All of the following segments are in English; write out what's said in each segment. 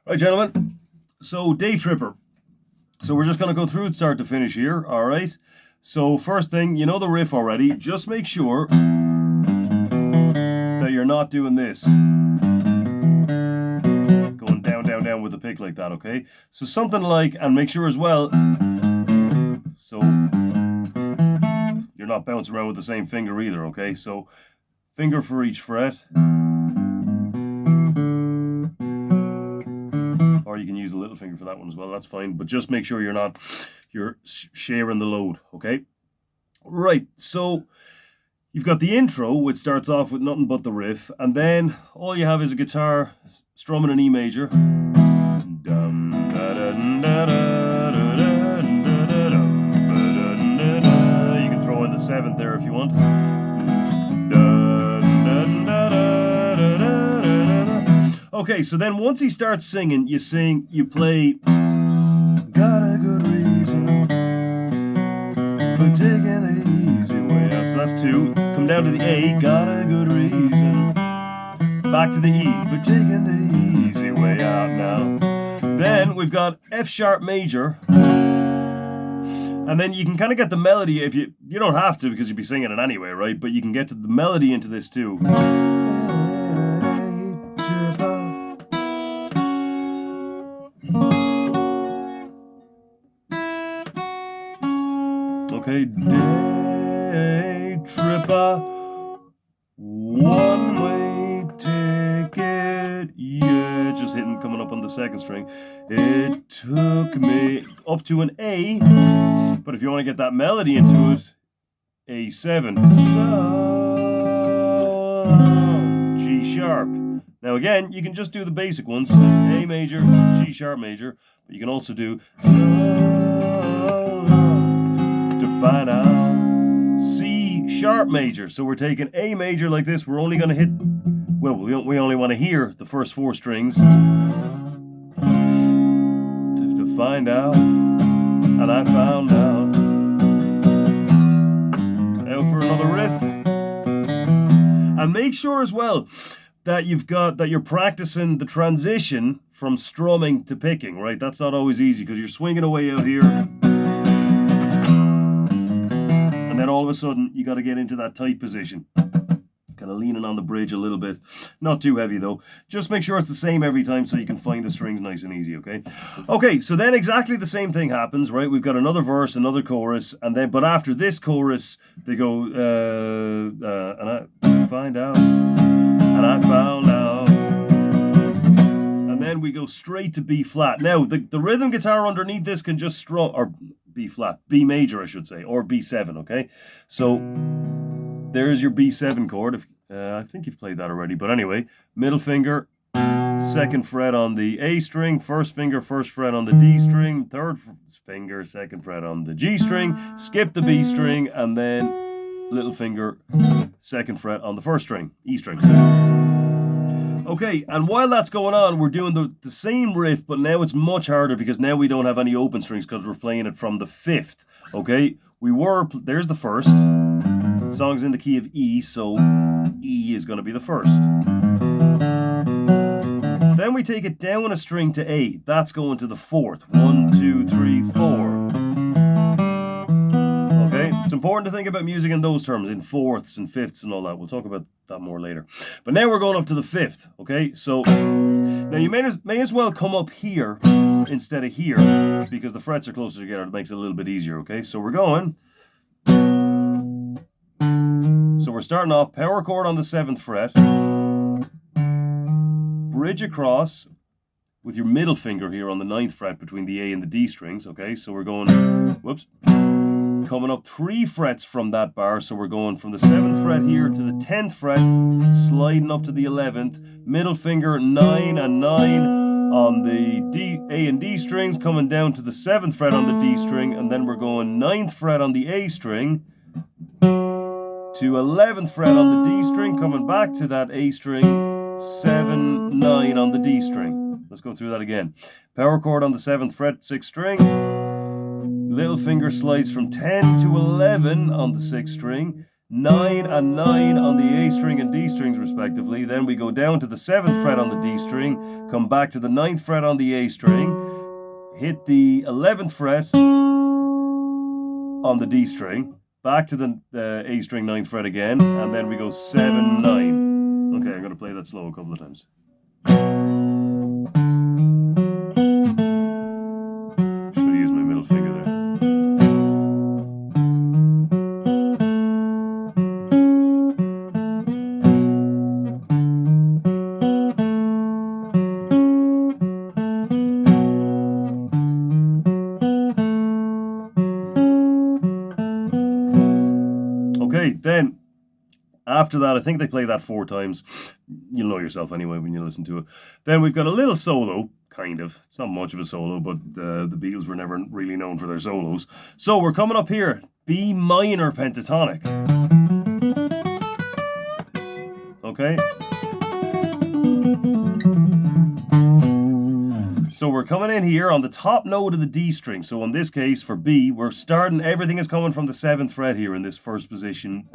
Right, gentlemen. So, Day Tripper. So, we're just going to go through it start to finish here, all right? So, first thing, you know the riff already. Just make sure that you're not doing this. Going down, down, down with the pick like that, okay? So, something like, and make sure as well, so you're not bouncing around with the same finger either, okay? So, finger for each fret. Or you can use a little finger for that one as well, that's fine. But just make sure you're sharing the load, okay? Right, so you've got the intro, which starts off with nothing but the riff, and then all you have is a guitar strumming an E major. You can throw in the 7th there if you want. Okay, so then once he starts singing, you play got a good reason for taking the easy way out. So that's 2. Come down to the A, got a good reason. Back to the E for taking the easy way out now. Then we've got F sharp major. And then you can kind of get the melody if you don't have to because you'd be singing it anyway, right? But you can get to the melody into this too. Okay, day tripper, one way ticket, yeah, just coming up on the 2nd string. It took me up to an A, but if you want to get that melody into it, A7, so G sharp. Now again, you can just do the basic ones, A major, G sharp major, but you can also do find out C sharp major. So we're taking A major like this. We're only going to hit, well, we only want to hear the first 4 strings to find out. And I found out. Out for another riff. And make sure as well that you're practicing the transition from strumming to picking, right? That's not always easy because you're swinging away out here. And then all of a sudden, you got to get into that tight position. Kind of leaning on the bridge a little bit. Not too heavy though. Just make sure it's the same every time so you can find the strings nice and easy, okay? Okay, so then exactly the same thing happens, right? We've got another verse, another chorus, and then, but after this chorus, they go, and I find out, and I found out. And then we go straight to B flat. Now, the rhythm guitar underneath this can just strum, or B flat, B major I should say, or B7, okay? So there's your B7 chord. I think you've played that already, but anyway, middle finger, 2nd fret on the A string, 1st finger, 1st fret on the D string, 3rd finger, 2nd fret on the G string, skip the B string, and then little finger, 2nd fret on the 1st string, E string. Okay, and while that's going on, we're doing the same riff, but now it's much harder because now we don't have any open strings because we're playing it from the 5th, okay? There's the 1st. The song's in the key of E, so E is going to be the 1st. Then we take it down a string to A. That's going to the 4th. 1, 2, 3, 4. Okay, it's important to think about music in those terms, in 4ths and 5ths and all that. We'll talk about that more later. But now we're going up to the 5th, okay? So now you may as well come up here instead of here because the frets are closer together. It makes it a little bit easier, okay? So we're going. So we're starting off power chord on the 7th fret, bridge across with your middle finger here on the 9th fret between the A and the D strings, okay? So we're going, whoops, coming up 3 frets from that bar, so we're going from the 7th fret here to the 10th fret, sliding up to the 11th, middle finger 9 and 9 on the A and D strings, coming down to the 7th fret on the D string, and then we're going 9th fret on the A string, to 11th fret on the D string, coming back to that A string, 7, 9 on the D string. Let's go through that again. Power chord on the 7th fret, 6th string. Little finger slides from 10 to 11 on the 6th string. 9 and 9 on the A string and D strings respectively. Then we go down to the 7th fret on the D string, come back to the 9th fret on the A string, hit the 11th fret on the D string, back to the A string 9th fret again, and then we go 7, 9. Okay, I'm going to play that slow a couple of times. Should I use my middle finger there? Okay, then after that, I think they play that 4 times. You'll know yourself anyway when you listen to it. Then we've got a little solo, kind of. It's not much of a solo, but the Beatles were never really known for their solos. So we're coming up here, B minor pentatonic. Okay. So we're coming in here on the top note of the D string. So in this case, for B, we're starting, everything is coming from the 7th fret here in this first position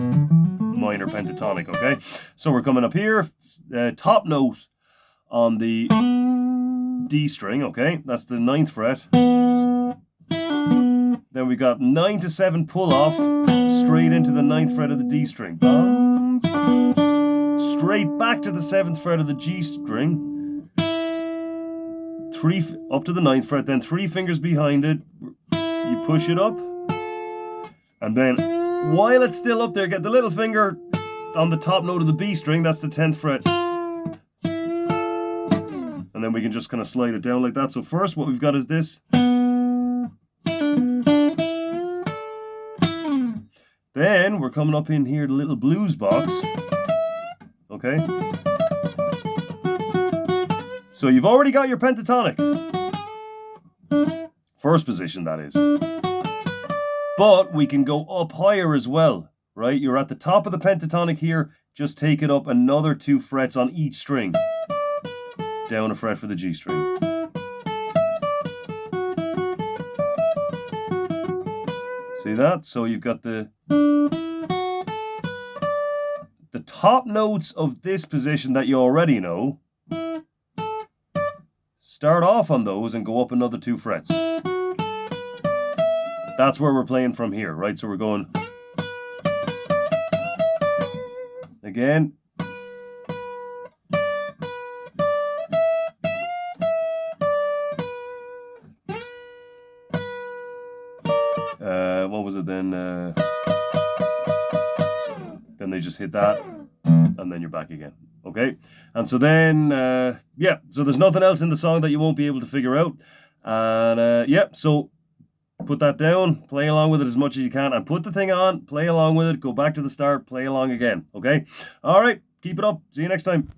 minor pentatonic, okay? So we're coming up here, top note on the D string, okay? That's the 9th fret. Then we got 9 to 7 pull off, straight into the 9th fret of the D string. Straight back to the 7th fret of the G string. 3 up to the 9th fret, then 3 fingers behind it, you push it up, and then while it's still up there, get the little finger on the top note of the B string, that's the 10th fret, and then we can just kind of slide it down like that. So first what we've got is this, then we're coming up in here, the little blues box, okay? So you've already got your pentatonic. First position, that is. But we can go up higher as well, right? You're at the top of the pentatonic here. Just take it up another 2 frets on each string. Down a fret for the G string. See that? So you've got the top notes of this position that you already know. Start off on those and go up another 2 frets. That's where we're playing from here, right? So we're going again. What was it then? Then they just hit that, and then you're back again. Okay, and so then, yeah, so there's nothing else in the song that you won't be able to figure out. And yeah, so put that down, play along with it as much as you can, and put the thing on, play along with it, go back to the start, play along again. Okay, all right, keep it up. See you next time.